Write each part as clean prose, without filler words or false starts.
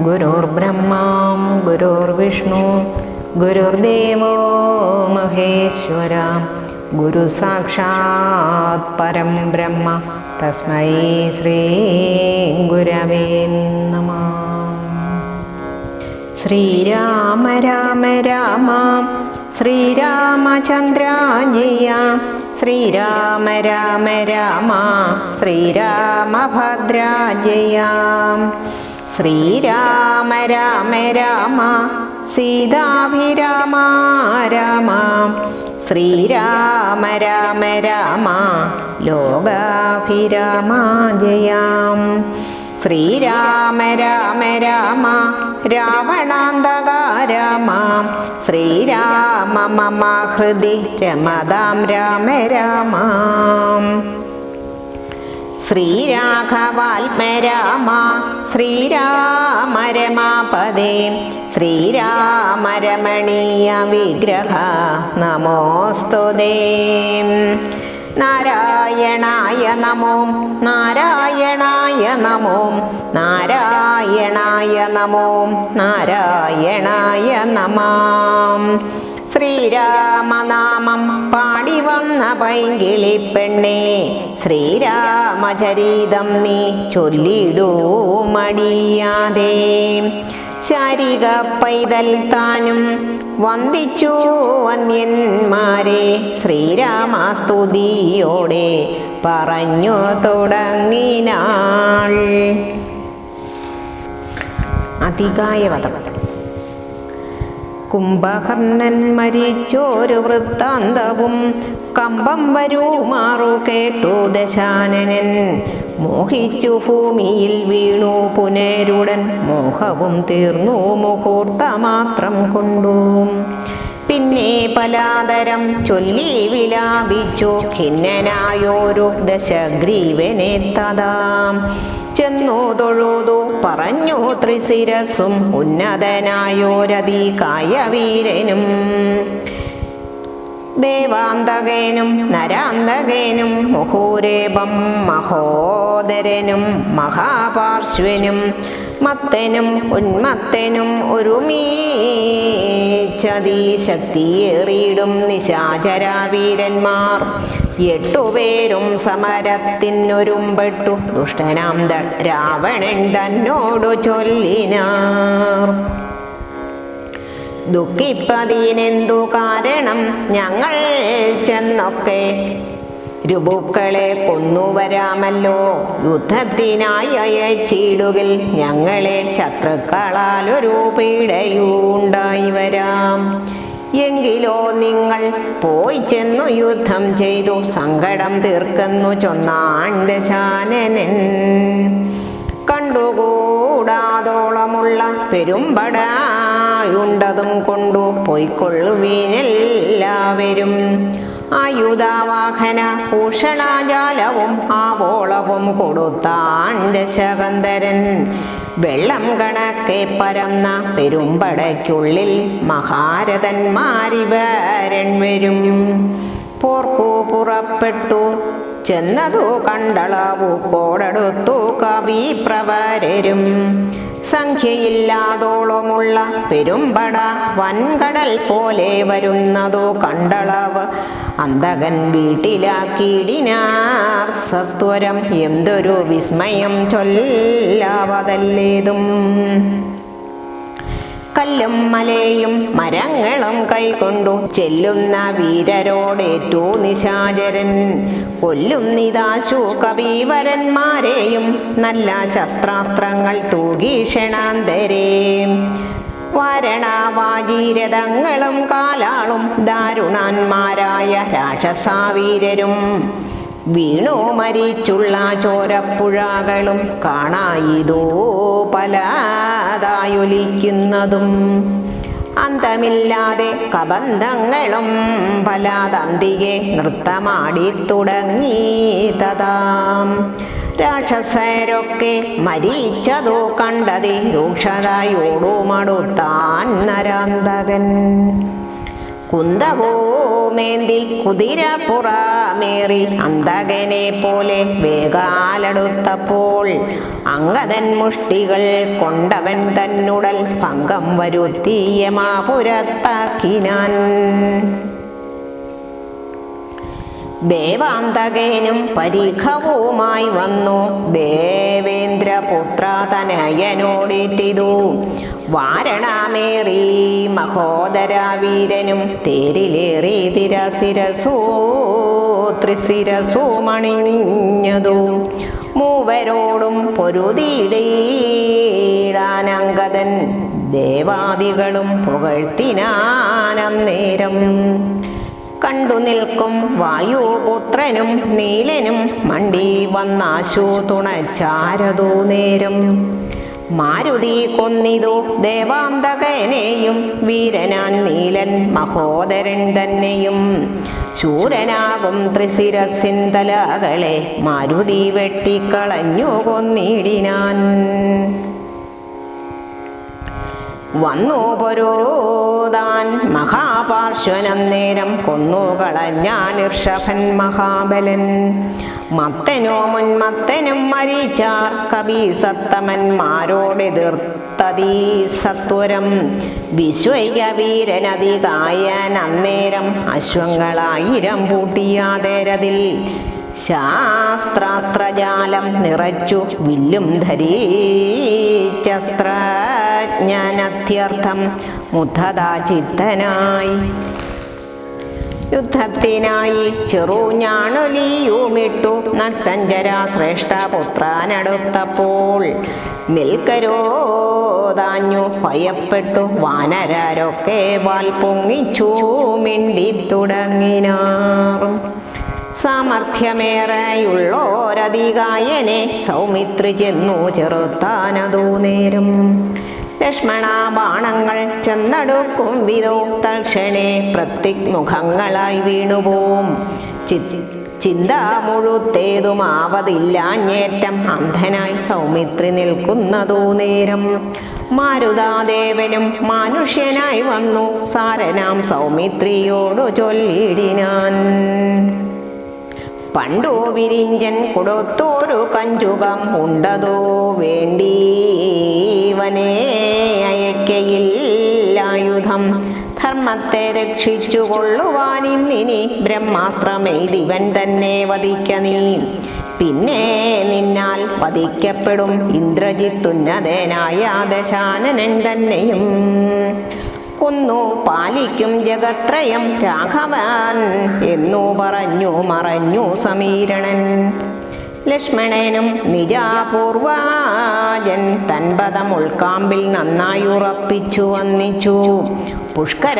ഗുരുർബ്രഹ്മാ ഗുരുർവിഷ്ണു ഗുരുർദേവോ മഹേശ്വര ഗുരു സാക്ഷാത് പരം ബ്രഹ്മ തസ്മൈ ശ്രീ ഗുരവേ നമഃ. ശ്രീരാമ രാമ രാമ ശ്രീരാമചന്ദ്ര ജയ ശ്രീരാമ രാമ രാമ ശ്രീരാമഭദ്ര ജയ ശ്രീരാമ രാമ രാമ സീതാഭിരാമ രാമ ശ്രീരാമ രാമ രാമ ലോകാഭിരാമ ജയ ശ്രീരാമ രാമ രാമ രാവണാന്തക രാമ ശ്രീരാമ മമ ഹൃദി രമതാം രാമ രാമ ശ്രീരാഘവാത്മ രാമ ശ്രീരാമ രമാപദേ ശ്രീരാമ രമണീയ വിഗ്രഹ നമോസ്തുതേ. നാരായണായ നമോ നാരായണായ നമോ നാരായണായ നമോ നാരായണായ നമഃ. ശ്രീരാമനാമം പാടി വന്ന പൈങ്കിളിപ്പെണ്ണേ ശ്രീരാമചരിതം നീ ചൊല്ലിടൂ മടിയാതെ. ശാരിക പൈതൽ താനും വന്ദിച്ചു വന്യന്മാരെ ശ്രീരാമസ്തുതിയോടെ പറഞ്ഞു തുടങ്ങിനാൾ. അതികായവധം. കുംഭകർണൻ മരിച്ചോരു വൃത്താന്തവും കമ്പം വരുമാറു കേട്ടു ദശാനനൻ. മോഹിച്ചു ഭൂമിയിൽ വീണു പുനരുടൻ മോഹവും തീർന്നു മുഹൂർത്തമാത്രം കൊണ്ടു. പിന്നെ പലാതരം ചൊല്ലി വിലാപിച്ചു ഖിന്നനായോരു ദശഗ്രീവനെ തഥാ. ചെന്നു തൊഴുതു പറഞ്ഞു ത്രിശിരസും ഉന്നതനായോരതികായ വീരനും. ദേവാന്തകനും നരാന്തകനും മുഹൂരേപം മഹോദരനും മഹാപാർശ്വനും മത്തനും ഉന്മത്തനും ഒരുമീശക്തിയേറിയിടും നിശാചരാവീരന്മാർ 8 പേരും സമരത്തിനൊരുമ്പെട്ടു ദുഷ്ടനാം രാവണൻ തന്നോടു ചൊല്ലിനാർ. ദുഃഖിപ്പതിനെന്തു കാരണം? ഞങ്ങൾ ചെന്നൊക്കെ രുബുക്കളെ കൊന്നുവരാമല്ലോ. യുദ്ധത്തിനായി അയച്ചിടുകിൽ ഞങ്ങളെ ശത്രുക്കളാൽ ഒരു പീഡയുണ്ടായി വരാം. എങ്കിലോ നിങ്ങൾ പോയി ചെന്നു യുദ്ധം ചെയ്തു സങ്കടം തീർക്കുന്നു ചൊന്നാൻ ദശാനനൻ. കണ്ടുകൂടാതോളമുള്ള പെരുമ്പടയുണ്ടതും കൊണ്ടു പോയിക്കൊള്ളുവീനെല്ലാവരും. ആയുധവാഹന ഭൂഷണജാലവും ആവോളവും കൊടുത്താൻ ദശകന്ധരൻ. വെള്ളം കണക്കെ പരന്ന പെരുമ്പടയ്ക്കുള്ളിൽ മഹാരഥന്മാരിവരൻ വരും. പോർക്കു പുറപ്പെട്ടു ചെന്നതു കണ്ടളവു കോടടുത്തു കവിപ്രവരരും. സംഖ്യയില്ലാതോളമുള്ള പെരുമ്പട വൻകടൽ പോലെ വരുന്നതു കണ്ടളവ് അന്തകൻ വീട്ടിലാക്കിയിടിനാർ സത്വരം. എന്തൊരു വിസ്മയം ചൊല്ലാവതല്ലേതും. കല്ലും മലയും മരങ്ങളും കൈകൊണ്ടു ചെല്ലുന്ന വീരരോടേറ്റു നിശാചരൻ. കൊല്ലുന്നിതാശു കവീവരന്മാരെയും നല്ല ശസ്ത്രാസ്ത്രങ്ങൾ തൂകീഷണാന്തരേ. വാരണാവാജീരഥങ്ങളും കാലാളും ദാരുണന്മാരായ രാക്ഷസാവീരരും വീണു മരിച്ചുള്ള ചോരപ്പുഴകളും കാണായിതോ പലതായൊലിക്കുന്നതും. അന്തമില്ലാതെ കബന്ധങ്ങളും പലതന്തികെ നൃത്തമാടി തുടങ്ങി തഥാ. രാക്ഷസരൊക്കെ മരിച്ചതോ കണ്ടതി രൂക്ഷതയോടുമടുത്താൻ നരാന്തകൻ. കുന്തവുമേന്തി കുതിരപ്പുറമേറി അന്തകനെ പോലെ വേഗാലെടുത്തപ്പോൾ അംഗദൻ മുഷ്ടികൾ കൊണ്ടവൻ തന്നുടൽ ഭംഗം വരുത്തിയ മാപുരത്താക്കിനാൻ. ദേവാന്തകനും പരീഖവുമായി വന്നു ദേവേന്ദ്രപുത്ര തനയനോടിറ്റിതു. വാരണമേറി മഹോദരവീരനും തേരിലേറി തിരശിരസൂ ത്രിശിരസുമണിഞ്ഞതു. മൂവരോടും പൊരുതിയിടാനങ്കദൻ ദേവാദികളും പുകഴ്ത്തിനാനന്നേരം. കണ്ടു നിൽക്കും വായുപുത്രനും നീലനും മണ്ടി വന്നാശു തുണച്ചാരതു നേരം. മാരുതി കൊന്നിതു ദേവാന്തകനെയും വീരനാൻ നീലൻ മഹോദരൻ തന്നെയും. ശൂരനാകും ത്രിശിരസിൻ തലകളെ മാരുതി വെട്ടിക്കളഞ്ഞു കൊന്നിടിനാൻ. വന്നു പൊരോതാൻ മഹാപാർശ്വനന്നേരം കൊന്നുകളഞ്ഞാൻ ഋഷഭൻ മഹാബലൻ. മത്തനോ മുൻമത്തനും മരിച്ചാർ കപീസത്തമന്മാരോടെതിർത്തതീ സത്വരം. വിശ്വൈകവീരനധികായൻ അന്നേരം അശ്വങ്ങളായിരം പൂട്ടിയാതേരതിൽ. ശാസ്ത്രാസ്ത്രജാലം നിറച്ചു വില്ലും ധരീച്ചസ്ത്രജ്ഞാനത്യർത്ഥം മുദ്ധതാചിത്തനായി. യുദ്ധത്തിനായി ചെറുഞാണൊലിയുമിട്ടു നക്തഞ്ചരാ ശ്രേഷ്ഠപുത്രനടുത്തപ്പോൾ നിൽക്കരോതാഞ്ഞു ഭയപ്പെട്ടു വാനരരൊക്കെ വാൽ പൊങ്ങിച്ചു മിണ്ടിത്തുടങ്ങിനാർ. സാമർഥ്യമേറെയുള്ളോരധികായനെ സൗമിത്രി ചെന്നു ചെറുത്താനതു നേരം. ലക്ഷ്മണ ബാണങ്ങൾ ചെന്നടുക്കും വിധോ തൽക്ഷണേ പ്രത്യുമുഖങ്ങളായി വീണുപോം. ചിന്ത മുഴുത്തേതുമാവതില്ലാഞ്ഞേറ്റം അന്ധനായി സൗമിത്രി നിൽക്കുന്നതു നേരം. മാരുതാദേവനും മാനുഷ്യനായി വന്നു സാരനാം സൗമിത്രിയോടു ചൊല്ലിടിനാൻ. പണ്ടു വിരിഞ്ചൻ കൊടുത്തോരു കഞ്ചുകം ഉണ്ടതോ വേണ്ടീവനെ അയക്കയില്ലായുധം. ധർമ്മത്തെ രക്ഷിച്ചു കൊള്ളുവാനിന്നിനി ബ്രഹ്മാസ്ത്രമെയ്തിവൻ തന്നെ വധിക്ക നീ. പിന്നെ നിന്നാൽ വധിക്കപ്പെടും ഇന്ദ്രജിത്തുന്നതനായ ദശാനനൻ തന്നെയും. കൊന്നു പാലിക്കും ജഗത്രയം രാഘവൻ എന്നു പറഞ്ഞു മറഞ്ഞു സമീരണൻ. ലക്ഷ്മണനും നിജാപൂർവാജൻ തൻപദം ഉൾക്കാമ്പിൽ നന്നായി ഉറപ്പിച്ചു വന്നിച്ചു. പുഷ്കര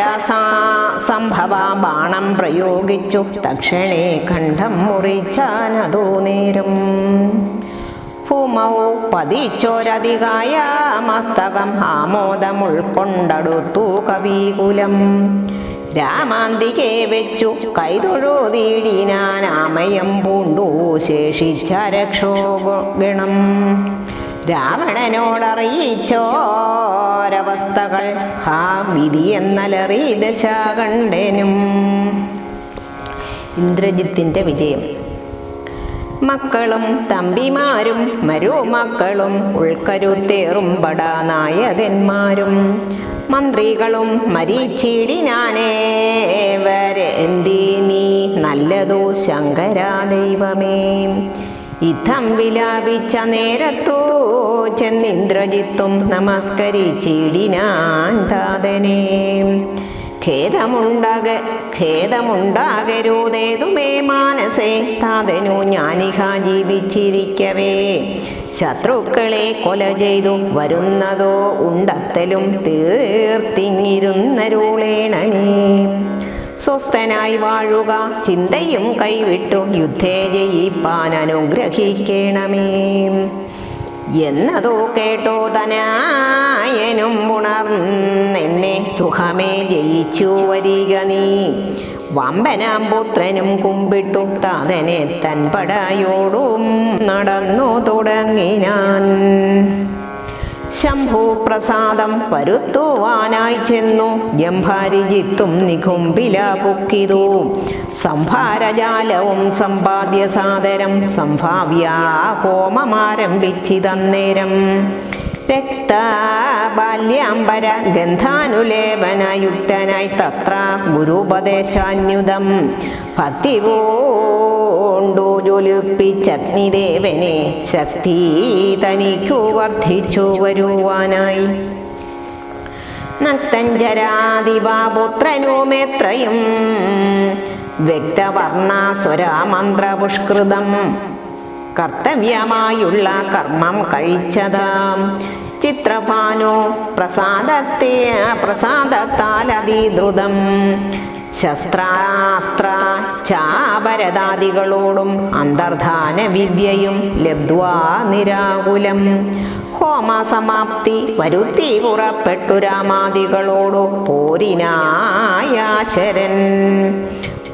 സംഭവ ബാണം പ്രയോഗിച്ചു തക്ഷണേ കണ്ഠം മുറിച്ചാനതോ നേരം. ഭൂമൗ പതിച്ചോരധികായ മസ്തകം ആമോദം ഉൾക്കൊണ്ടടുത്തു കവികുലം. രാമാന്തികെ വെച്ചു കൈതൊഴുതിടിനാൻ ആമയം പൂണ്ടു ശേഷിച്ച രക്ഷോഗണം. രാവണനോടറിയിച്ചോരവസ്ഥകൾ ഹാ വിധി എന്നലറി ദശാകണ്ഠനും. ഇന്ദ്രജിത്തിന്റെ വിജയം. മക്കളും തമ്പിമാരും മരുമക്കളും ഉൾക്കരുത്തേറും പടാനായകന്മാരും മന്ത്രികളും മരിച്ചിടിനാനേവരെ എന്തി നീ നല്ലതു ശങ്കരാദൈവമേ. യുദ്ധം വിലാപിച്ച നേരത്തു ചെന്നിന്ദ്രജിത്തും നമസ്കരിച്ചിടിനാൻ താതനെ. ഖേദമുണ്ടാകരുതേതുമേ മാനസേ താതനു ഞാനിഹ ജീവിച്ചിരിക്കവേ. ശത്രുക്കളെ കൊല ചെയ്തു വരുന്നതോ ഉണ്ടത്തലും തീർത്തിങ്ങിരുന്നരുളേണമേ. സ്വസ്ഥനായി വാഴുക ചിന്തയും കൈവിട്ടു യുദ്ധേ ജയിപ്പാൻ അനുഗ്രഹിക്കണമേ. എന്നതോ കേട്ടോ തനായനും ഉണർന്നെന്നെ സുഖമേ ജയിച്ചു വരിക നീ. വമ്പനാം പുത്രനും കുമ്പിട്ടു താതനെ തൻ പടയോടും നടന്നു തുടങ്ങിനാൻ. ശംഭുപ്രസാദം വരുത്തുവാനായി ചെന്നു ജംഭാരിജിത്തും നികുംഭില പൊക്കിതു. സംഭാരജാലവും സമ്പാദ്യ സാദരം സംഭാവ്യ ഹോമമാരംഭിച്ചിതന്നേരം. രക്തബാല്യാംബര ഗന്ധാനുലേപനയുക്തനായി തത്ര ഗുരുപദേശാന്യുതം ഭക്തി പൂണ്ടു ജ്വലിപ്പിച്ചഗ്നിദേവനെ ശക്തി തനിക്കു വർദ്ധിച്ചു വരുവാനായി. നക്തഞ്ചരാദിപാപുത്രനുമേത്രയും വ്യക്തവർണാസ്വരാമന്ത്രപുഷ്കൃതം കർത്തവ്യമായുള്ള കർമ്മം കഴിച്ചതാം. ചിത്രഭാനു പ്രസാദത്താലതിദ്രുതം ശസ്ത്രാസ്ത്ര ചാപരദാദികളോടും അന്തർധാന വിദ്യയും ലബ്ധ്വാ നിരാകുലം. ഹോമസമാപ്തി വരുത്തി പുറപ്പെട്ടു രാമാദികളോടു പോരിനായാശരൻ.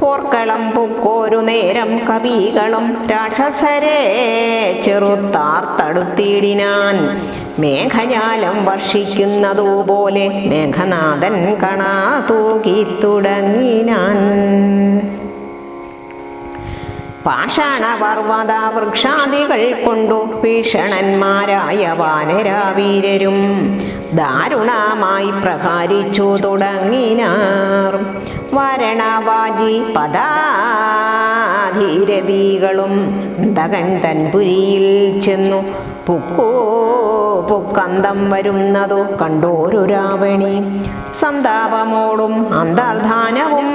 പോർക്കളം പുക്കോരു നേരം കവികളും രാക്ഷസരെ ചെറുത്താർത്തടുത്തിടിനാൻ. മേഘജാലം വർഷിക്കുന്നതുപോലെ മേഘനാഥൻ കണാ തൂക്കി തുടങ്ങിനാൻ. പാഷാണപർവ്വത വൃക്ഷാദികൾ കൊണ്ടു ഭീഷണന്മാരായ വാനരാവീരരും ദാരുണമായി പ്രഹാരിച്ചു തുടങ്ങിനാർ. വരണവാജി പദാധീരതികളും ദകൻ തൻപുരിയിൽ ചെന്നു പുക്കന്തം വരുന്നതു കണ്ടോരു രാവണി. സന്താപമോടും അന്തർധാനവും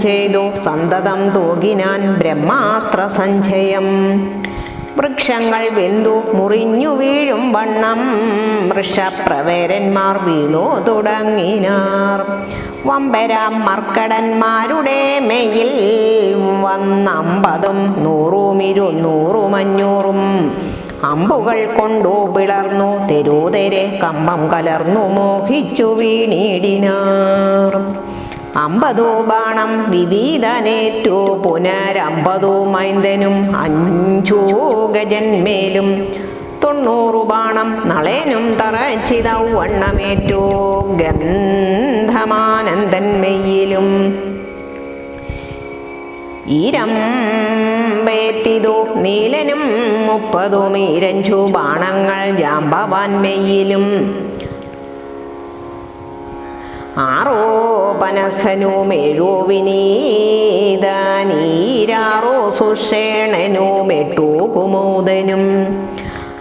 ചെയ്തു സന്തതം തൂകിനാൻ ബ്രഹ്മാസ്ത്ര സഞ്ചയം. വൃക്ഷങ്ങൾ വെന്തു മുറിഞ്ഞു വീഴും വണ്ണം വൃഷപ്രവേരന്മാർ വീണു തുടങ്ങിനാർ. വമ്പരാം മർക്കടന്മാരുടെ മെയിൽ വന്നമ്പതും 100 200 500 അമ്പുകൾ കൊണ്ടു പിളർന്നു തെരുതെരെ കമ്പം കലർന്നു മോഹിച്ചു വീണിടിനാർ. 50 ബാണം വിവിധനേറ്റു പുനരമ്പതു മൈന്ദനും 5 ഗജന്മേലും 90 ബാണം നളേനും തറച്ചിതവണ്ണമേറ്റു ഗന്ധമാനന്ദന്മെയ്യിലും. ഈരമ്പേറ്റിതു നീലനും 30 ഈരഞ്ചു ബാണങ്ങൾ ജാമ്പവാൻമെയ്യിലും. ആരോപനസനും 7 വിനീതനീരാറോ സുഷേണനും 8 കുമോദനും.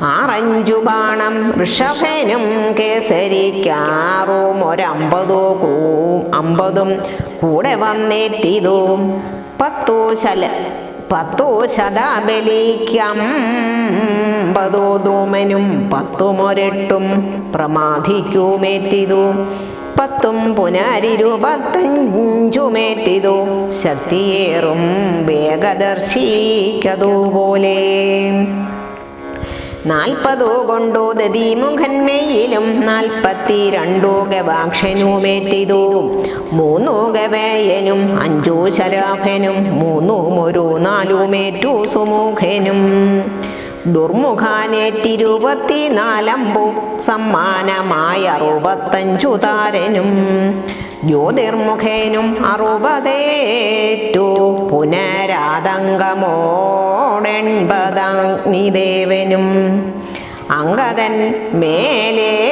6 ബാണം ഋഷഭനും കേസരിക്കാറും 50 കൂടെ വന്നെത്തിതു. 10 ശതബലിക്കമ്പതോ ദ്രുമനും 10 മൊരട്ടും പ്രമാധിക്കുമേറ്റിതു. 10 പുനരിരുപത്തഞ്ചുമേറ്റിതു ശക്തിയേറും വേഗദർശിക്കതുപോലെ. 40 കൊണ്ടു ദതിമുഖന്മേയിലും 42 ഗവാക്ഷനുമേറ്റിതു. 3 ഗവേയനും 5 ശരാഭനും 3 ഒരു 4 സുമുഖനും. ദുർമുഖാനേറ്റി 24 സമ്മാനമായ 65 താരനും. ജ്യോതിർമുഖേനും 60 പുനരാതങ്കമോടെൺപതഗ്നിദേവനും. അങ്കദൻ മേലേഴു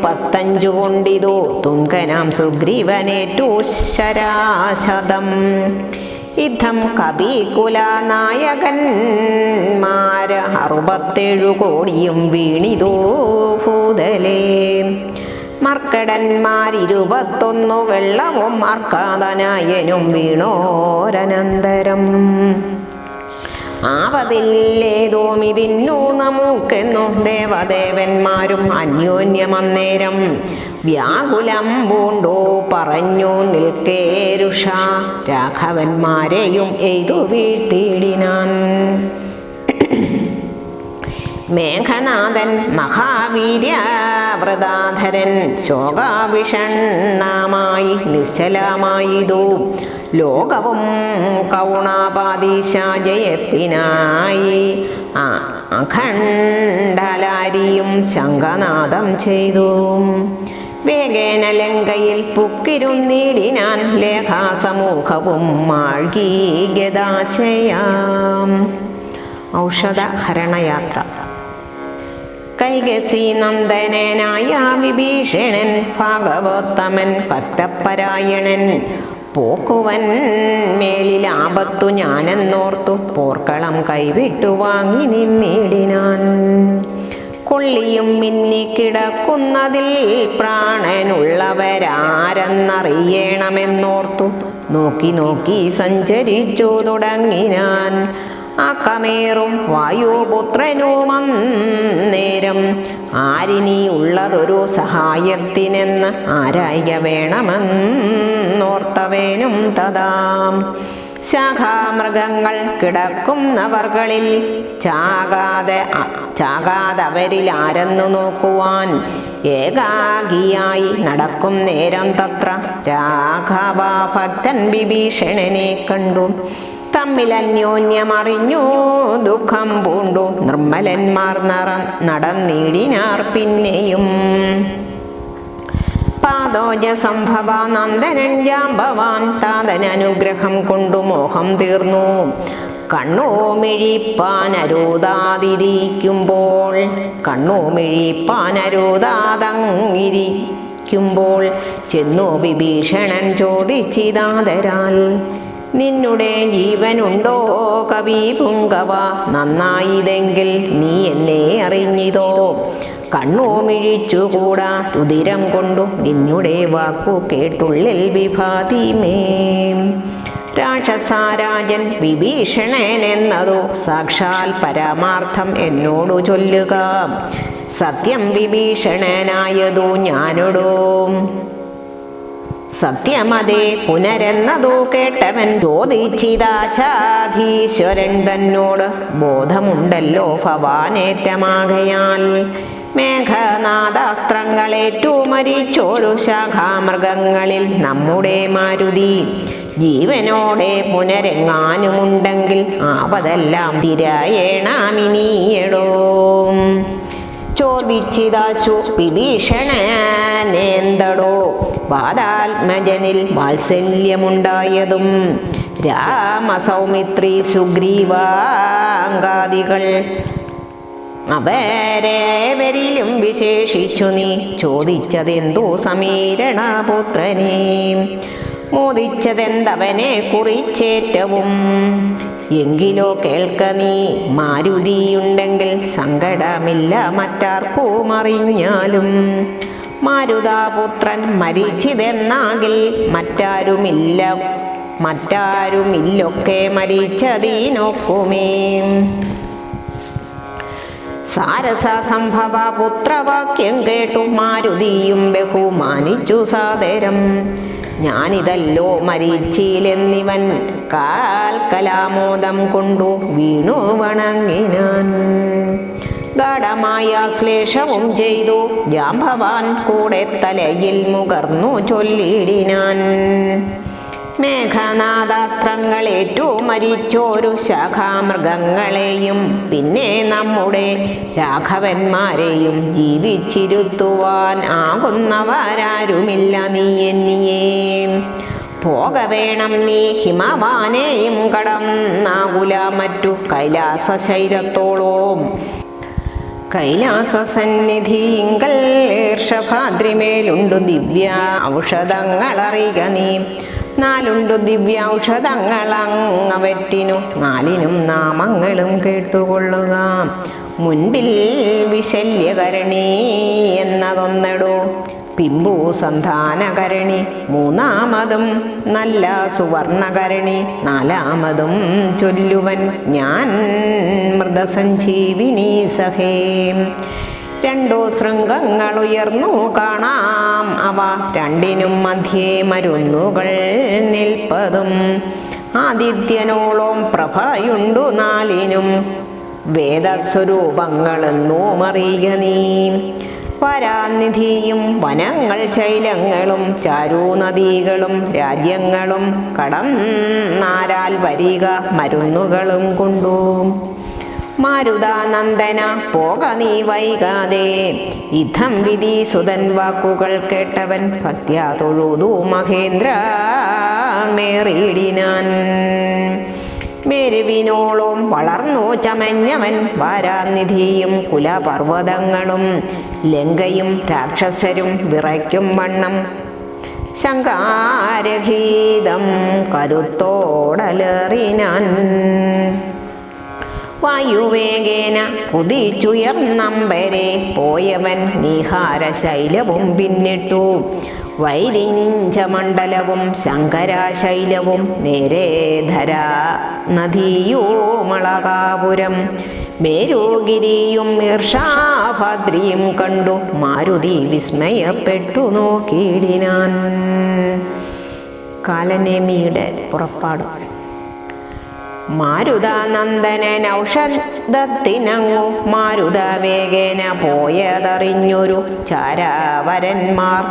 15 കൊണ്ടിതു തുങ്കനാം സുഗ്രീവനേറ്റു ശരാശതം. യുദ്ധം കപികുല നായകന്മാര് 67 കോടിയും വീണിതു ഭൂതലേ. മർക്കടന്മാർ 21 വെള്ളവും അർക്കാതനായനും വീണോരനന്തരം. ആവതില്ലേതോമിതിന്നു നമുക്കെന്നു ദേവദേവന്മാരും അന്യോന്യമന്നേരം വ്യാകുലം പൂണ്ടോ പറഞ്ഞു നിൽക്കേരുഷ. രാഘവന്മാരെയും എയ്തു വീഴ്ത്തിയിടിനാൻ. മേഘനാഥൻ മഹാവീര്യവൃതാധരൻ ശോകാവിഷണ്ണമായി നിശ്ചലമായിതു. ലോകവും കൗണാപാദീശ ജയത്തിനായി അഖണ്ഡലാരിയും ശംഖനാദം ചെയ്തു. വേഗേന ലങ്കയിൽ പുക്കിരുന്നീടിനാൻ ലേഖാസമൂഹവും മാഴ്കി ഗദാശയാം. ഔഷധഹരണയാത്ര. കൈകസി നന്ദനായ വിഭീഷണൻ ഭാഗവോത്തമൻ ഭക്തപരായണൻ പോക്കുവൻ മേലിൽ ആപത്തു ഞാനെന്നോർത്തു പോർക്കളം കൈവിട്ടു വാങ്ങി നിന്നിടിനാൻ. കൊള്ളിയും മിന്നിക്കിടക്കുന്നതിൽ പ്രാണനുള്ളവരാരെന്നറിയണമെന്നോർത്തു നോക്കി നോക്കി സഞ്ചരിച്ചു തുടങ്ങിനാൻ. അക്കമേറും വായുപുത്രനുമന്നേരം ആരിനി ഉള്ളതൊരു സഹായത്തിനെന്ന് ആരായിക വേണമെന്നോർത്തവേനും തഥാം. ശാഖാമൃഗങ്ങൾ കിടക്കുന്നവർകളിൽ ചാകാതവരിൽ ആരെന്നു നോക്കുവാൻ ഏകാഗിയായി നടക്കും നേരം തത്ര രാഘവ ഭക്തൻ വിഭീഷണനെ കണ്ടു. തമ്മിലന്യോന്യമറിഞ്ഞു ദുഃഖം പൂണ്ടു നിർമ്മലന്മാർ നടന്നിടിനാർ പിന്നെയും. പാദോജ സംഭവ നന്ദനൻ ജാമ്പവാൻ താതനനുഗ്രഹം കൊണ്ടു മോഹം തീർന്നു. കണ്ണുമിഴിപ്പാനരുതാതിരിക്കുമ്പോൾ ചെന്നു വിഭീഷണൻ ചോദിച്ചിതാദരാൽ, നിന്നുടെ ജീവനുണ്ടോ കവി പുങ്കവ? നന്നായിതെങ്കിൽ നീ എന്നെ അറിഞ്ഞിതോ? കണ്ണുമിഴിച്ചുകൂടാ രുതിരം കൊണ്ടു നിന്നുടെ വാക്കു കേട്ടുള്ളിൽ വിഭാതിമേ. രാക്ഷസാരാജൻ വിഭീഷണൻ എന്നതു സാക്ഷാൽ പരമാർത്ഥം എന്നോടു ചൊല്ലുക. സത്യം വിഭീഷണനായതു ഞാനോടോ സത്യമതേ പുനരെന്നതു കേട്ടവൻ ചോദിച്ചിതാശാധീശ്വരൻ തന്നോട്, ബോധമുണ്ടല്ലോ ഭവാനേറ്റമാകയാൽ മേഘനാദാസ്ത്രങ്ങളേറ്റു മരിച്ചോരു ശാഖാമൃഗങ്ങളിൽ നമ്മുടെ മാരുതി ജീവനോടെ പുനരെങ്ങാനുമുണ്ടെങ്കിൽ ആപതെല്ലാം തിരയേണാമിനിയടോ. ചോദിച്ചിതാശു വിഭീഷണനേന്തടോ വാദാത്മജനിൽ വാത്സല്യമുണ്ടായതും രാമസൗമിത്രി സുഗ്രീവാംഗാദികൾ അവരേവരിലും വിശേഷിച്ചു നീ ചോദിച്ചതെന്തോ സമീരണപുത്രനെ? മോദിച്ചതെന്തവനെ കുറിച്ചേറ്റവും എങ്കിലോ കേൾക്ക നീ. മാരുതിയുണ്ടെങ്കിൽ സങ്കടമില്ല മറ്റാർക്കും അറിഞ്ഞാലും. മാരുതാപുത്രൻ മരിച്ചിതെന്നാകിൽ മറ്റാരുമില്ലൊക്കെ മരിച്ചതീനൊക്കുമേ. സാരസ സംഭവ പുത്രവാക്യം കേട്ടു മാരുതിയും ബഹുമാനിച്ചു സാദരം. ഞാനിതല്ലോ മരീച്ചിയിലെന്നിവൻ കാൽക്കലാമോദം കൊണ്ടു വീണു വണങ്ങിനാൻ. ഗാഢമായ ശ്ലേഷവും ചെയ്തു ജാംബവാൻ കൂടെ തലയിൽ മുകർന്നു ചൊല്ലിടിനാൻ. മേഘനാദാസ്ത്രങ്ങളേറ്റു മരിച്ചോരു ശാഖാമൃഗങ്ങളെയും പിന്നെ നമ്മുടെ രാഘവന്മാരെയും ജീവിച്ചിരുത്തുവാൻ ആകുന്നവരാരുമില്ല നീ എന്നിയേ. പോകവേണം നീ ഹിമവാനെയും കടന്നാകുല മറ്റു കൈലാസശൈലത്തോളവും. കൈലാസസന്നിധിയിങ്കൽ ഋഷഭാദ്രിമേലുണ്ടു ദിവ്യ ഔഷധങ്ങളറിക നീ. 4 ദിവ്യ ഔഷധങ്ങളങ്ങവറ്റിനു 4നും നാമങ്ങളും കേട്ടുകൊള്ളുക. മുൻപിൽ വിശല്യകരണി എന്നതൊന്നെടോ, പിമ്പു സന്ധാനകരണി 3-മതും നല്ല സുവർണകരണി 4-മതും ചൊല്ലുവൻ ഞാൻ മൃതസഞ്ജീവിനി സഹേ. 2 ശൃംഗങ്ങളുയർന്നു കാണാം, അവ 2നും മധ്യേ മരുന്നുകൾ നിൽപ്പതും. ആദിത്യനോളം പ്രഭയുണ്ടു 4നും വേദസ്വരൂപങ്ങളെന്നു അറിയുക നീ. വരാനിധിയും വനങ്ങൾ ശൈലങ്ങളും ചാരൂനദികളും രാജ്യങ്ങളും കടന്നാരാൽ വരിക മരുന്നുകളും കൊണ്ടു. മാരുതാനന്ദന പോക നീ വൈകാതെ, ഇത്തം വിധി സുതൻ വാക്കുകൾ കേട്ടവൻ ഭക്ത്യാ തൊഴുതു മഹേന്ദ്ര മേറിയിടിനാൻ. മേരുവിനോളം വളർന്നു ചമഞ്ഞവൻ വാരാനിധിയും കുലപർവ്വതങ്ങളും ലങ്കയും രാക്ഷസരും വിറയ്ക്കും വണ്ണം ശങ്കാരഹീതം കരുത്തോടലേറിനാൻ. വായുവേഗേന കുതിച്ചുയർന്നമ്പരെ പോയവൻ നീഹാരശൈലവും പിന്നിട്ടു. വൈരിഞ്ചമണ്ഡലവും ശങ്കരാശൈലവും നേരേധരാ നദിയുമളകാപുരം മേരുഗിരിയും ഈർഷാഭദ്രിയും കണ്ടു മാരുതി വിസ്മയപ്പെട്ടു നോക്കിയിടിനാൻ. കാലനേമിയുടെ പുറപ്പാട്. മാരുതാനന്ദനൻ ഔഷധത്തിനങ്ങു മാരുതവേഗേന പോയതറിഞ്ഞൊരു ചാരാവരന്മാർ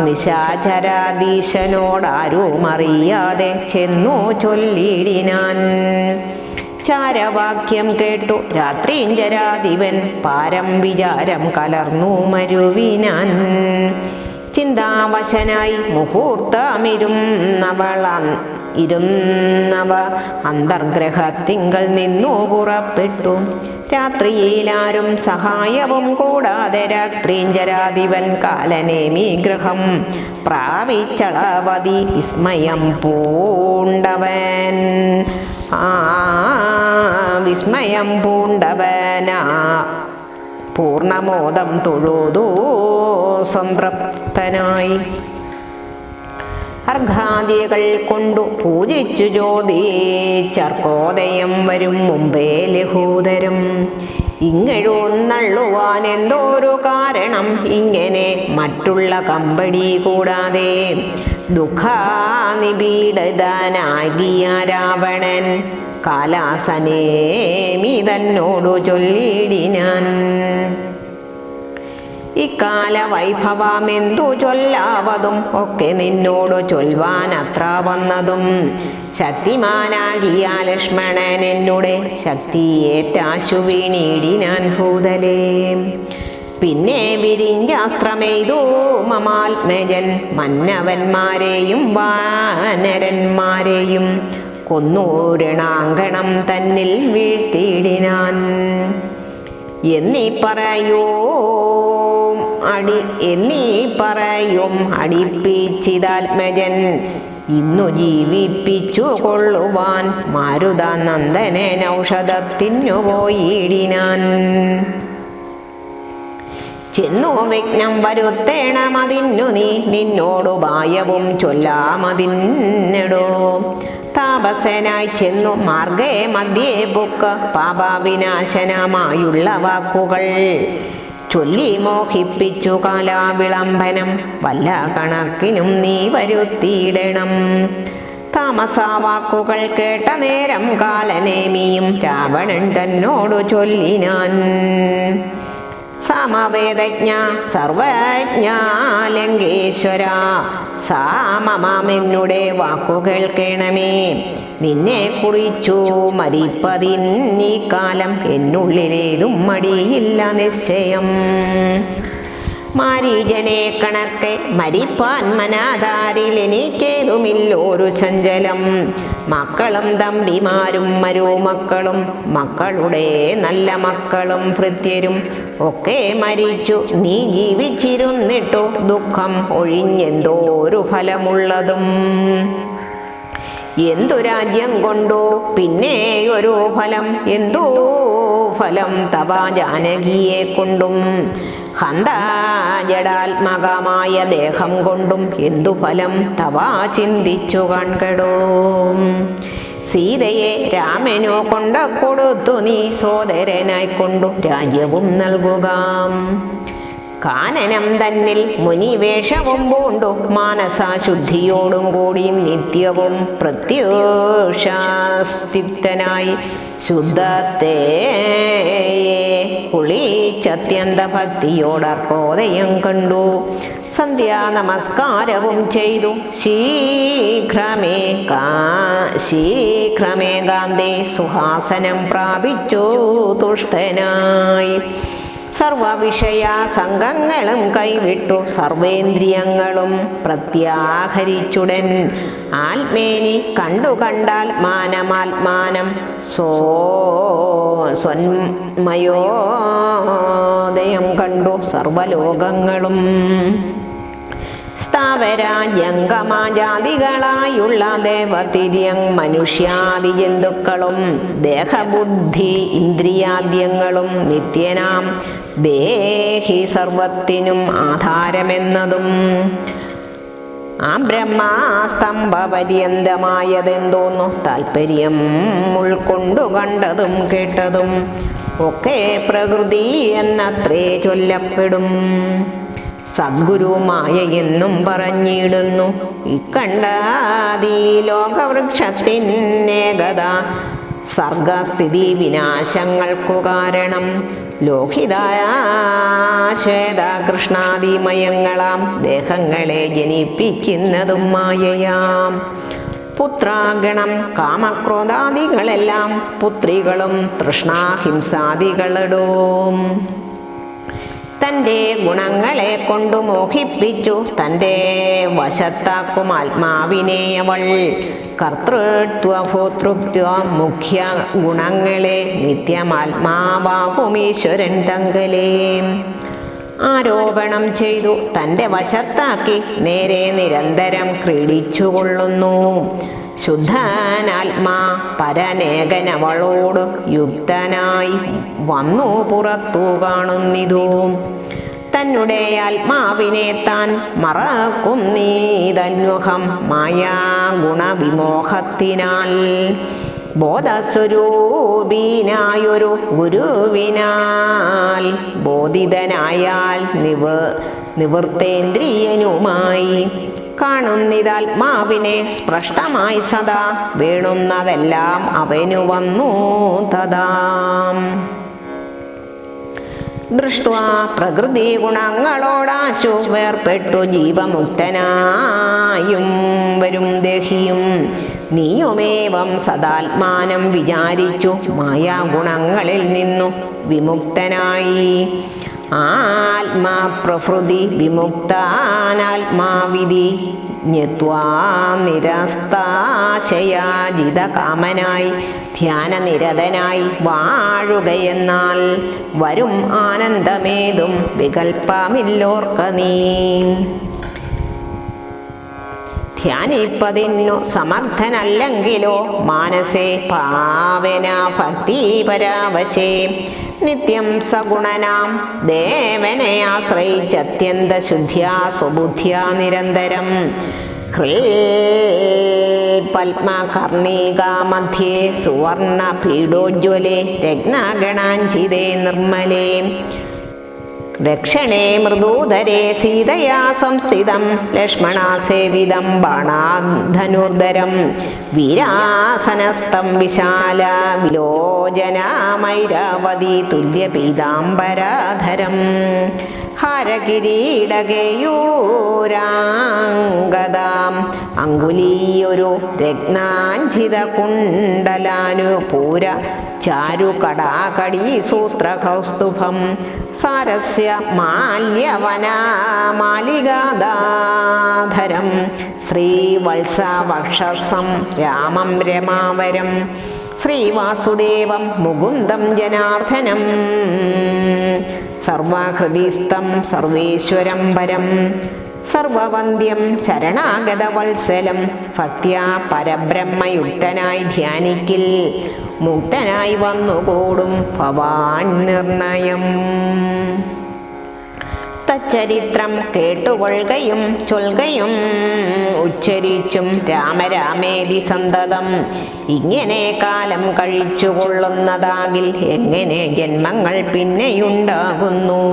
നിശാചരാധീശനോടാരുമറിയാതെ ചെന്നു ചൊല്ലിടിനാൻ. ചാരവാക്യം കേട്ടു രാത്രീഞ്ചരാധിപൻ പാരം വിചാരം കലർന്നു മരുവിനാൻ. ചിന്താവശനായി ഇരുന്നവ അന്തർഗ്രഹത്തിങ്കൽ നിന്നു പുറപ്പെട്ടു. രാത്രിയിലാരും സഹായവും കൂടാതെ രാത്രീഞ്ചരാധിപൻ കാലനേമി ഗ്രഹം പ്രാപിച്ചളവതി വിസ്മയം പൂണ്ടവനാ പൂർണമോദം തൊഴുതു സംതൃപ്തനായി. അർഘാദികൾ കൊണ്ടു പൂജിച്ചു ചോദിച്ചർക്കോദയം വരും മുമ്പേ ലഘൂതരം. ഇങ്ങഴുന്നള്ളുവാൻ എന്തോരു കാരണം ഇങ്ങനെ മറ്റുള്ള കമ്പടി കൂടാതെ ദുഃഖാനിപീഡിതനാകിയ രാവണൻ കാലാസനേമി തന്നോടു ചൊല്ലിടിനാൻ. ഇക്കാല വൈഭവമെന്തു ചൊല്ലാവതും ഒക്കെ നിന്നോടു ചൊൽവാൻ അത്ര വന്നതും ശക്തിമാനാകിയ ലക്ഷ്മണൻ എന്നുടെ ശക്തിയേറ്റാശു വീണിടിനാൻ ഭൂതലേ. പിന്നെ വിരിഞ്ചാസ്ത്രമെയ്തു മമാത്മജൻ മന്നവന്മാരെയും വാനരന്മാരെയും കൊന്നു രണാങ്കണം തന്നിൽ വീഴ്ത്തിയിടിനാൻ. എന്നീ പറയും അടിപ്പിച്ചിതാത്മജൻ ഇന്നു ജീവിപ്പിച്ചു കൊള്ളുവാൻ മാരുതാനന്ദനൻ ഔഷധത്തിനു പോയിടിനാൻ. ചെന്നു വിഘ്നം വരുത്തേണമതിന്നു നീ നിന്നോടു ഭയവും ചൊല്ലാമതിന്നടോ. താപസനായി ചെന്നു മാർഗേ മധ്യേ ബുക്ക് പാപവിനാശനമായുള്ള വാക്കുകൾ ചൊല്ലി മോഹിപ്പിച്ചു കാലാവിളംബനം വല്ല കണക്കിനും നീ വരുത്തിയിടണം. താമസാവാക്കുകൾ കേട്ട നേരം കാലനേമിയും രാവണൻ തന്നോടു ചൊല്ലിനാൻ. സമവേദജ്ഞ സർവജ്ഞ ലങ്കേശ്വര സാമമെന്നുടെ വാക്കു കേൾക്കണമേ. നിന്നെ കുറിച്ചു മരിപ്പതിന്നീ കാലം എന്നുള്ളിലേതും മടിയില്ല നിശ്ചയം. മാരീജനെ കണക്കെ മരിപ്പാൻ മനാധാരിൽ എനിക്കേതുമില്ലോരു ചഞ്ചലം. മക്കളും തമ്പിമാരും മരുമക്കളും മക്കളുടെ നല്ല മക്കളും ഭൃത്യരും ഒക്കെ മരിച്ചു. നീ ജീവിച്ചിരുന്നിട്ടു ദുഃഖം ഒഴിഞ്ഞെന്തോരു ഫലമുള്ളതും. എന്തു രാജ്യം കൊണ്ടോ പിന്നെ ഒരു ഫലം എന്തോ ഫലം തവ ജാനകിയെ കൊണ്ടും ഹന്താജടാത്മകമായ ദേഹം കൊണ്ടും എന്തു ഫലം തവ ചിന്തിച്ചു കാൺകടോ. സീതയെ രാമനോ കൊണ്ട കൊടുത്തു നീ സോദരനായിക്കൊണ്ടു രാജ്യവും നൽകുക. കാനനം തന്നിൽ മുനിവേഷവും പൂണ്ടു മാനസാശുദ്ധിയോടും കൂടി നിത്യവും പ്രത്യൂഷാസ്ഥിതനായി ശുദ്ധത്തെ കുളിച്ചത്യന്ത ഭക്തിയോടർപ്പോദയം കണ്ടു. സന്ധ്യാനമസ്കാരവും ചെയ്തു ശീഘ്രമേകാന്തേ സുഹാസനം പ്രാപിച്ചു തുഷ്ടനായി. സർവവിഷയ സംഘങ്ങളും കൈവിട്ടു സർവേന്ദ്രിയങ്ങളും പ്രത്യാഹരിച്ചുടൻ ആത്മേനി കണ്ടാൽ മാനമാത്മാനം സ്വന്മയോദയം കണ്ടു സർവലോകങ്ങളും. സ്ഥാവര ജംഗമജാതികളായുള്ള ദേവതിര്യൻ മനുഷ്യാദി ജന്തുക്കളും ദേഹബുദ്ധി ഇന്ദ്രിയാദ്യങ്ങളും നിത്യനാം ദേഹി സർവത്തിനും ആധാരമെന്നതും ആ ബ്രഹ്മാസ്തംഭപര്യന്തമായതെന്തോന്നു താല്പര്യം ഉൾക്കൊണ്ടു കണ്ടതും കേട്ടതും ഒക്കെ പ്രകൃതി എന്നത്രേ ചൊല്ലപ്പെടും. സദ്ഗുരുമായ എന്നും പറഞ്ഞിടുന്നു ഇക്കണ്ടാദീ ലോകവൃക്ഷത്തിനേകത സർഗസ്ഥിതി വിനാശങ്ങൾക്കു കാരണം ലോഹിതാശ്വേതകൃഷ്ണാദിമയങ്ങളാം ദേഹങ്ങളെ ജനിപ്പിക്കുന്നതും മായയാം. പുത്രാഗണം കാമക്രോധാദികളെല്ലാം പുത്രികളും തൃഷ്ണാഹിംസാദികളിടും. തൻ്റെ ഗുണങ്ങളെ കൊണ്ടു മോഹിപ്പിച്ചു തൻ്റെ വശത്താക്കും ആത്മാവിനെ അവൾ കർത്തൃത്വ ഭോതൃത്വ മുഖ്യ ഗുണങ്ങളെ നിത്യമാത്മാവാകുമീശ്വരൻ തങ്കലേ ആരോപണം ചെയ്തു തൻ്റെ വശത്താക്കി നേരെ നിരന്തരം ക്രീഡിച്ചുകൊള്ളുന്നു. ശുദ്ധനാത്മാ പരനേകനവളോട് യുക്തനായി വന്നു പുറത്തു കാണുന്നിതു. തന്നെ ആത്മാവിനെ താൻ മറക്കുന്നീതന്വഹം മായാ ഗുണവിമോഹത്തിനാൽ. ബോധസ്വരൂപീനായൊരു ഗുരുവിനാൽ ബോധിതനായാൽ നിവൃത്തേന്ദ്രിയനുമായി കാണുന്നിതാത്മാവിനെ സ്പഷ്ടമായി സദാ വേണുന്നതെല്ലാം അവനു വന്നു തഥാം. ദൃഷ്ട്വാ പ്രകൃതി ഗുണങ്ങളോടാശു വേർപ്പെട്ടു ജീവമുക്തനായും വരും ദേഹിയും നീയുമേവം സദാത്മാനം വിചാരിച്ചു മായാഗുണങ്ങളിൽ നിന്നു വിമുക്തനായി. ആത്മാപ്രഭൃതി വിമുക്താനാത്മാവിധി ജ്ഞത്വാ നിരസ്താശയാജിതകാമനായി ധ്യാനനിരതനായി വാഴുകയെന്നാൽ വരും ആനന്ദമേതും വികൽപ്പമില്ലോർക്ക നീ. ധ്യാനിപ്പതിന്നു സമർത്ഥനല്ലെങ്കിലോ മാനസേ പാവന ഭക്തി പരാവശേ നിത്യം സഗുണനാം ദേവനെ ആശ്രയിച്ചത്യന്ത ശുദ്ധ്യാ സ്വബുദ്ധ്യാ നിരന്തരം പത്മകർണികാ മധ്യേ സുവർണ പീഡോജ്വലേ രത്നഗണാഞ്ചിതേ നിർമ്മലേ രക്ഷണേ മൃദൂധരേ സീതയാ സംസ്ഥിതം ലക്ഷ്മണാസേവിതം ബാണാധനുർധരം വീരാസനസ്ഥം വിശാല വിലോചനമൈരാവതി തുല്യപീതാംബരാധരം ഹാരകിരീടകയൂരാംഗദാം അങ്കുലീയൊരു രത്നാഞ്ചിത കുണ്ടലാനുപൂര ചാരുകടാകടീ സൂത്രകൗസ്തുഭം സാരസ്യ മാല്യവനാമാലികാദാധരം ശ്രീവത്സവക്ഷസം രാമം രമാവരം ശ്രീവാസുദേവം മുകുന്ദം ജനാർദ്ദനം സർവഹൃദിസ്ഥം സർവേശ്വരം പരം സർവവന്ദ്യം ശരണാഗതവത്സലം ഭക്ത്യാ പരബ്രഹ്മയുക്തനായി ധ്യാനിക്കിൽ മുക്തനായി വന്നുകൂടും ഭവാൻ നിർണയം. തച്ചരിത്രം കേട്ടുകൊള്ളുകയും ചൊൽകയും ഉച്ചരിച്ചും രാമരാമേതി സന്തതം ഇങ്ങനെ കാലം കഴിച്ചുകൊള്ളുന്നതാകിൽ എങ്ങനെ ജന്മങ്ങൾ പിന്നെയുണ്ടാകുന്നു.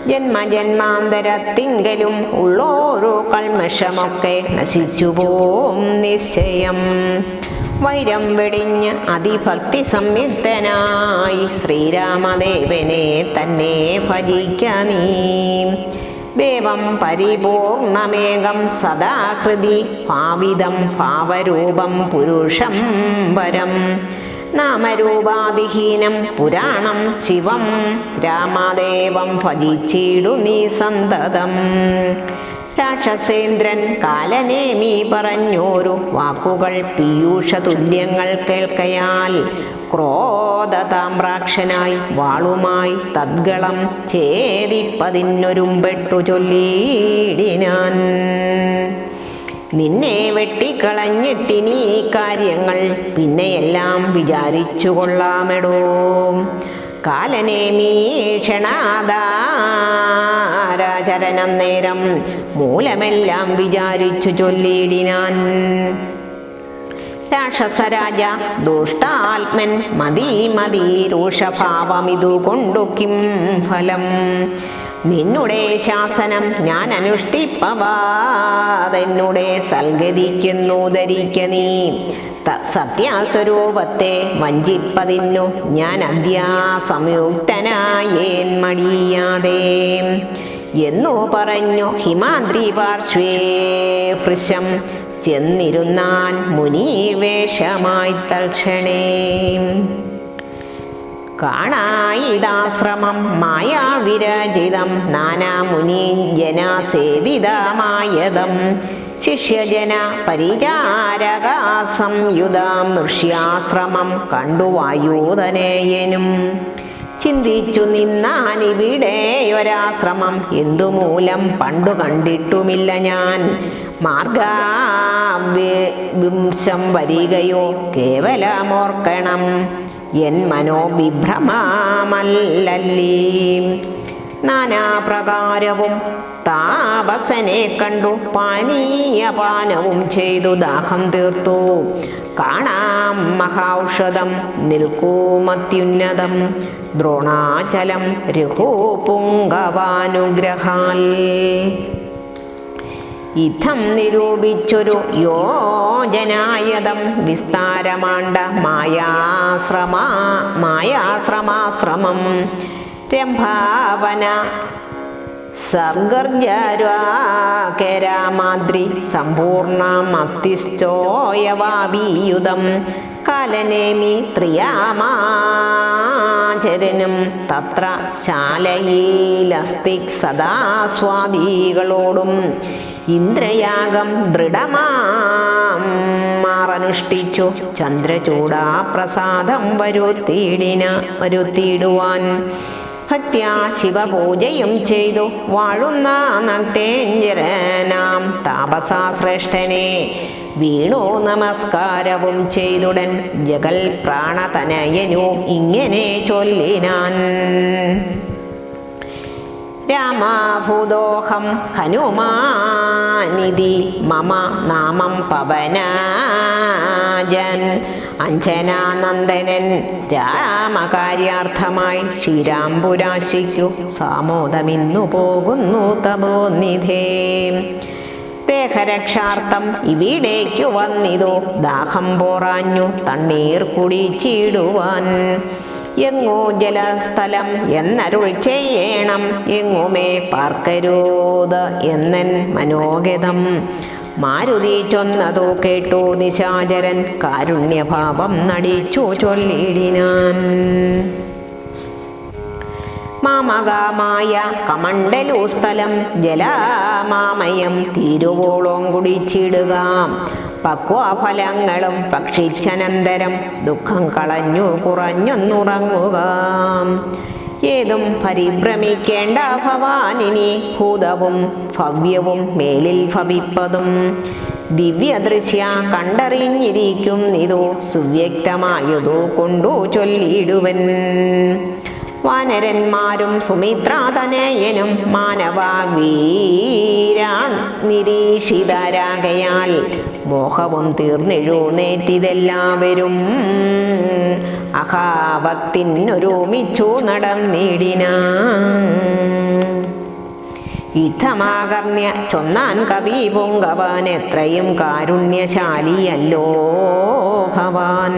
ജന്മജന്മാന്തരത്തിങ്കലും ഉള്ളോരോ കൽമഷമൊക്കെ നശിച്ചുപോം നിശ്ചയം. വൈരം വെടിഞ്ഞ് അതിഭക്തി സംയുക്തനായി ശ്രീരാമദേവനെ തന്നെ ഭജിക്ക നീ. ദേവം പരിപൂർണമേകം സദാകൃതി ഭാവിതം ഭാവരൂപം പുരുഷം വരം. നാമരൂപാദിഹീനം പുരാണം ശിവം രാമദേവം ഭജിച്ചിടു നീ സന്തതം. രാക്ഷസേന്ദ്രൻ കാലനേമി പറഞ്ഞോരു വാക്കുകൾ പീയൂഷതുല്യങ്ങൾ കേൾക്കയാൽ ക്രോധതാമ്രാക്ഷനായി വാളുമായി തദ്ഗളം ഛേദിപ്പതിനൊരുമ്പെട്ടു ചൊല്ലിയിടിനാൻ. നിന്നെ വെട്ടിക്കളഞ്ഞിട്ടിനീ കാര്യങ്ങൾ പിന്നെയെല്ലാം വിചാരിച്ചു കൊള്ളാമെടോ. കാലനേമീ ക്ഷണാദാരാചരണം നേരം മൂലമെല്ലാം വിചാരിച്ചു ചൊല്ലിയിടിനാൻ. രാക്ഷസരാജ ദുഷ്ടാത്മൻ മതി രൂഷഭാവമിതു കൊണ്ടു കിം ഫലം. നിന്നുടെ ശാസനം ഞാൻ അനുഷ്ഠിപ്പവാതെന്നുടെ സൽഗതിക്കുന്നു ധരിക്ക നീ. സത്യാസ്വരൂപത്തെ വഞ്ചിപ്പതിന്നു ഞാൻ അദ്യാസംയുക്തനായേൻ മടിയാതെ എന്നു പറഞ്ഞു ഹിമാദ്രി പാർശ്വേ ഭൃശം ചെന്നിരുന്നാൻ മുനിവേഷമായി തൽക്ഷണേ. കാണായിതാശ്രമം മായാവിരചിതം നാനാമുനി ജനസേവിതമായതം. ശിഷ്യജന പരിചാരക സംയുതം ഋഷ്യാശ്രമം കണ്ടു വായൂതനേയനും. ചിന്തിച്ചു നിന്നാനിവിടെയൊരാശ്രമം എന്തുമൂലം പണ്ടു കണ്ടിട്ടുമില്ല ഞാൻ. മാർഗവിംശം വരികയോ കേവലമോർക്കണം എൻ മനോവിഭ്രമമല്ലല്ലീ. നാനാപ്രകാരവും താപസനെ കണ്ടു പാനീയപാനവും ചെയ്തു ദാഹം തീർത്തു. കാണാം മഹൌഷധം നിൽക്കൂമത്യുന്നതം ദ്രോണാചലം രഘുപുങ്കവാനുഗ്രഹാൽ. ഇത്തം നിരൂപിച്ചൊരു യോജനായതം വിസ്താരമാണ്ട മായാശ്രമാശ്രമം. രംഭാവന സർഗർജരാമാദ്രി സമ്പൂർണമസ്തിശ്ചോയവാബീയുതം. കാലനേമി ത്രിയാമാചരനും തത്ര ശാലയിലസ്തി സദാ സ്വാദികളോടും ഇന്ദ്രയാഗം ദൃഢമാറനുഷ്ഠിച്ചു ചന്ദ്രചൂടാപ്രസാദം വരുത്തിയിടുവാൻ. ഭക്ത്യാ ശിവപൂജയും ചെയ്തു വാഴുന്ന നക്തേഞ്ജരനാം താപസാശ്രേഷ്ഠനെ വീണു നമസ്കാരവും ചെയ്തുടൻ ജഗൽ പ്രാണതനയനു ഇങ്ങനെ ചൊല്ലിനാൻ. രാമഭൂതോഹം ഹനുമാനിധി മമ നാമം പവനാജൻ. അഞ്ജനാനന്ദനൻ രാമകാര്യാർത്ഥമായി ശ്രീരാംപുരാശിക്കു സാമോദമിന്നു പോകുന്നു തപോനിധേ. ദേഹരക്ഷാർത്ഥം ഇവിടേക്കു വന്നിതു ദാഹം പോറാഞ്ഞു തണ്ണീർ കുടിച്ചിടുവാൻ. എങ്ങോ ജലസ്ഥലം എന്നരുൾ ചെയ്യണം എങ്ങുമേ പാർക്കരുത് എന്നൻ മനോഗതം. മാരുതി ചൊന്നതോ കേട്ടു നിശാചരൻ കാരുണ്യഭാവം നടിച്ചു ചൊല്ലിടിനാൻ. മാമകമായ കമണ്ഡലു സ്ഥലം ജലമാമയം തീരുവോളം കുടിച്ചിടുക. പക്വഫലങ്ങളും ഭക്ഷിച്ചനന്തരം ദുഃഖം കളഞ്ഞു കുറഞ്ഞൊന്നുറങ്ങുക. ഏതും പരിഭ്രമിക്കേണ്ട ഭവാനിനി ഭൂതവും ഭവ്യവും മേലിൽ ഭവിപ്പതും. ദിവ്യദൃശ്യ കണ്ടറിഞ്ഞിരിക്കുന്നിതു സുവ്യക്തമായതു കൊണ്ടു ചൊല്ലിടുവൻ. വാനരന്മാരും സുമിത്രാതനയനും മാനവ വീരാ നിരീക്ഷിതരാകയാൽ മോഹവും തീർന്നെഴുന്നേറ്റിതെല്ലാവരും അഹാവത്തിനൊരുമിച്ചു നടന്നിടിനാൻ. യുദ്ധമാകർണ്യ ചൊന്നാൻ കവി പുങ്കവൻ എത്രയും കാരുണ്യശാലിയല്ലോ ഭവാൻ.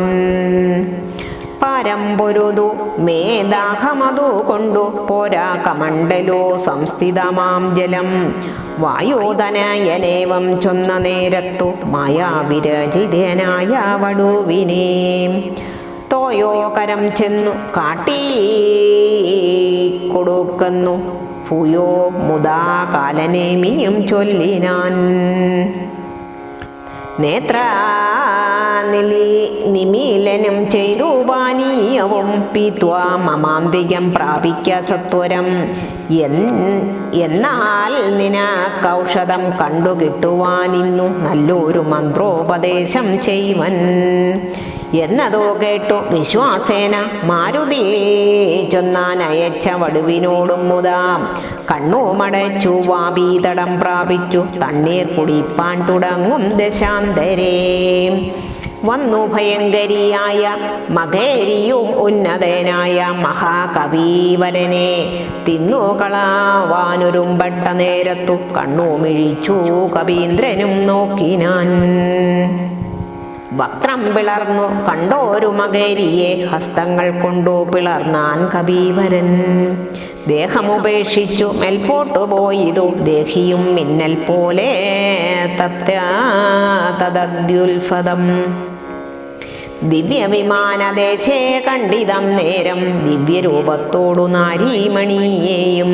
പാരമ്പൊരുതു മേദാഹമതു കൊണ്ടു പോരാ കമണ്ഡലോ സംസ്ഥിതമാം ജലം. വായുധനയനേവം ചൊന്ന നേരത്തു മായാവിരചിതനായ വടുവിനെ തോയോകരം ചെന്നു കാട്ടി കൊടുക്കുന്നു. ഭൂയോ മുദാ കാലനേമിയും ചൊല്ലിനാൻ. നിമീലനം ചെയ്തു പാനീയവും പീത്വാ മമാന്തികം പ്രാപിക്ക സത്വരം. എന്നാൽ നിനക്കൗഷധം കണ്ടുകിട്ടുവാനിന്നു നല്ലൊരു മന്ത്രോപദേശം ചെയ്വൻ എന്നതോ കേട്ടു വിശ്വാസേന മാരുതി ചൊന്നാൻ അയച്ച വടുവിനോടും മുതാ കണ്ണുമടച്ചു വാപീതടം പ്രാപിച്ചു തണ്ണീർ കുടിപ്പാൻ തുടങ്ങും ദശാന്തരേ. വന്നു ഭയങ്കരിയായ മകേരിയും ഉന്നതനായ മഹാകവീവരനെ തിന്നുകളാവാനൊരുമ്പട്ട നേരത്തു കണ്ണുമിഴിച്ചു കവീന്ദ്രനും നോക്കിനാൻ. വക്രം പിളർന്നു കണ്ടോരു മകേരിയെ ഹസ്തങ്ങൾ കൊണ്ടു പിളർന്നാൻ കവീവരൻ. ദേഹമുപേക്ഷിച്ചു മേൽപോട്ടു പോയിതു ദേഹിയും മിന്നൽ പോലെ തദ്യുൽഫതം. ദിവ്യവിമാനദേശേ കണ്ടിതം നേരം ദിവ്യരൂപത്തോടു നാരീമണിയെയും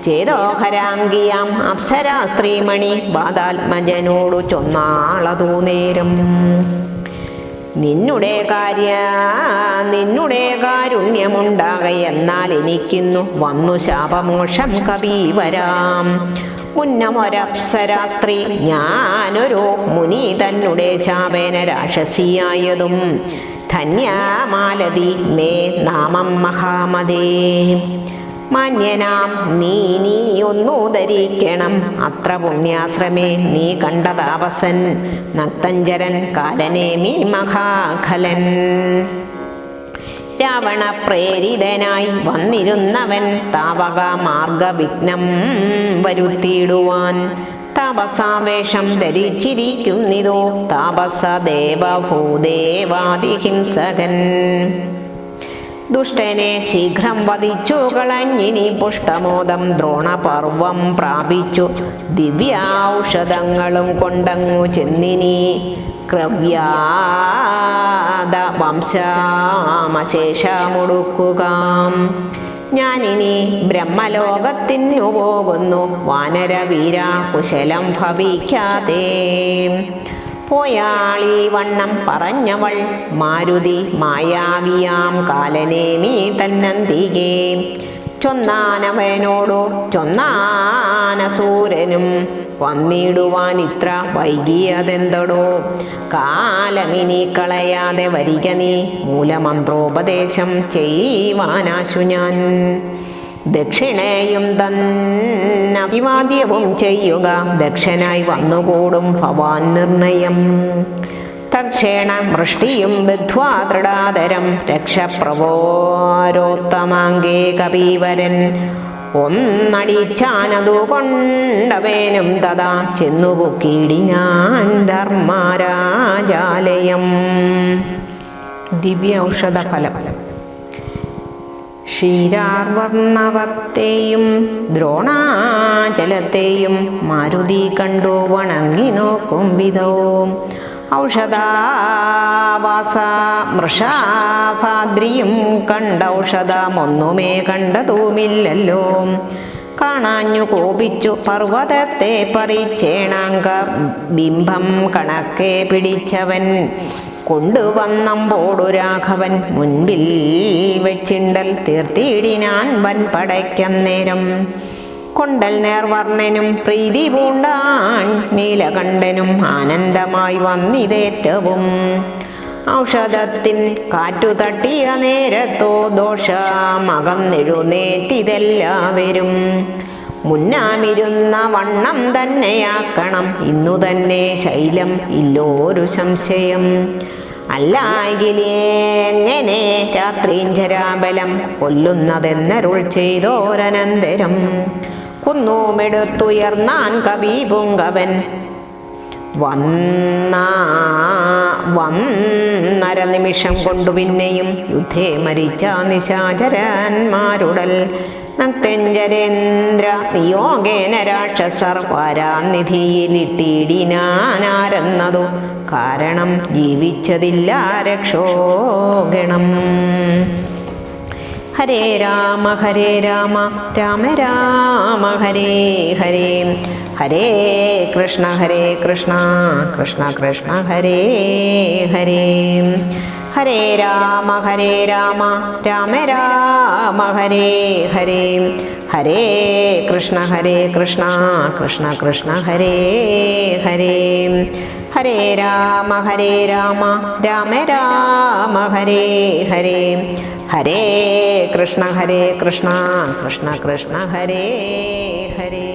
ചേതോഹരാംഗിയാം അപ്സരാ സ്ത്രീമണി ബാധാത്മജനോടു ചൊന്നാളതു നേരം. നിന്നുടെ കാരുണ്യമുണ്ടാകയെന്നാൽ എനിക്കിന്നു വന്നു ശാപമോക്ഷം കവീവരാം. മുന്നമൊരപ്സരാ സ്ത്രീ ഞാനൊരു മുനി തന്നെ ശാപേന രാക്ഷസിയായതും ധന്യമാലതി മേ നാമം മഹാമതേ. മാന്യനാം നീ ഒന്നു ധരിക്കണം അത്ര പുണ്യാശ്രമേ നീ കണ്ട താപസൻ നക്തഞ്ചരൻ കാലനേമി മഹാഖലൻ. രാവണ പ്രേരിതനായി വന്നിരുന്നവൻ താപക മാർഗവിഘ്നം വരുത്തിയിടുവാൻ. താപസാവേഷം ധരിച്ചിരിക്കുന്നിതോ താപസ ദേവഭൂദേവാദിഹിംസകൻ. ദുഷ്ടനെ ശീഘ്രം വധിച്ചു കളഞ്ഞിനി പുഷ്ടമോദം ദ്രോണപർവം പ്രാപിച്ചു ദിവ്യൌഷധങ്ങളും കൊണ്ടങ്ങു ചെന്നിനി ക്രവ്യാദ വംശമശേഷമുടുക്കുക. ഞാനിനി ബ്രഹ്മലോകത്തിനു പോകുന്നു വാനരവീര കുശലം ഭവിക്കാതെ. പോയാളീ വണ്ണം പറഞ്ഞവൾ മാരുതി മായാവിയാം കാലനേമി തന്നന്തികേ. ചൊന്നാനവനോടു ചൊന്നാനസൂരനും വന്നിടുവാൻ ഇത്ര വൈകിയതെന്തടോ. കാലമിനി കളയാതെ വരിക നീ മൂലമന്ത്രോപദേശം ചെയ്യുവാനാശു ഞാൻ. ദക്ഷിണയും അഭിവാദ്യവും ചെയ്യുക ദക്ഷനായി വന്നുകൂടും ഭവാൻ നിർണയം. തക്ഷേണ മൃഷ്ടിയും ബദ്ധ്വാ ദൃഢാതരം രക്ഷപ്രവോരോത്തമാങ്കേ കവീവരൻ. ഒന്നടിച്ചാനതു കൊണ്ടവേനും തഥാ ചെന്നുപൊക്കിടിനാൻ ധർമ്മരാജാലയം. ദിവ്യ ഔഷധഫലം. ക്ഷീരാർവർണവത്തെയും ദ്രോണാചലത്തെയും മാരുതി കണ്ടു വണങ്ങി നോക്കും വിധവും. ഔഷധാവാസ മൃഷാഭാദ്രിയും കണ്ടൗഷധമൊന്നുമേ കണ്ടതുമില്ലല്ലോ. കാണാഞ്ഞു കോപിച്ചു പർവ്വതത്തെ പറിച്ചേണാങ്ക ബിംബം കണക്കെ പിടിച്ചവൻ. കൊണ്ടുവന്നമ്പോടു രാഘവൻ മുൻപിൽ വെച്ചിണ്ടൽ തീർത്തിയിടിനാൻ വൻപടയ്ക്കന്നേരം. കൊണ്ടൽ നേർവർണ്ണനും പ്രീതി പൂണ്ടാൻ നീലകണ്ഠനും ആനന്ദമായി വന്നിതേറ്റവും. ഔഷധത്തിൻ കാറ്റു തട്ടിയ നേരത്തോ ദോഷമകന്നെഴുന്നേറ്റിതെല്ലാവരും. മുന്നാമിരുന്ന വണ്ണം തന്നെയാക്കണം ഇന്നു തന്നെ ശൈലം ഇല്ലോരു സംശയം. അല്ലായെങ്കിലെങ്ങനെ രാത്രീഞ്ചരാബലം കൊല്ലുന്നതെന്നരുൾ ചെയ്തോരനന്തരം. കുന്നുമെടുത്തുയർന്നാൻ കവി പുങ്കവൻ വന്നര നിമിഷം കൊണ്ടു പിന്നെയും യുദ്ധേ മരിച്ച നിശാചരന്മാരുടൽ നക്തഞ്ചരേന്ദ്ര നിയോഗേന രാക്ഷസർ വാരാനിധിയിലിട്ടിടിനാനാരെന്നതു കാരണം ജീവിച്ചതില്ല രക്ഷോഗണം. ഹരേ രാമ രാമ രാമ ഹരേ ഹരേ, ഹരേ കൃഷ്ണ കൃഷ്ണ കൃഷ്ണ ഹരേ ഹരേ, ഹരേ രാമ രാമ രാമ ഹരേ ഹരേ, ഹരേ കൃഷ്ണ കൃഷ്ണ ഹരേ ഹരേ, ഹരേ രാമ രാമ ഹരേ ഹരേ, ഹരേ കൃഷ്ണ കൃഷ്ണ ഹരേ ഹരേ.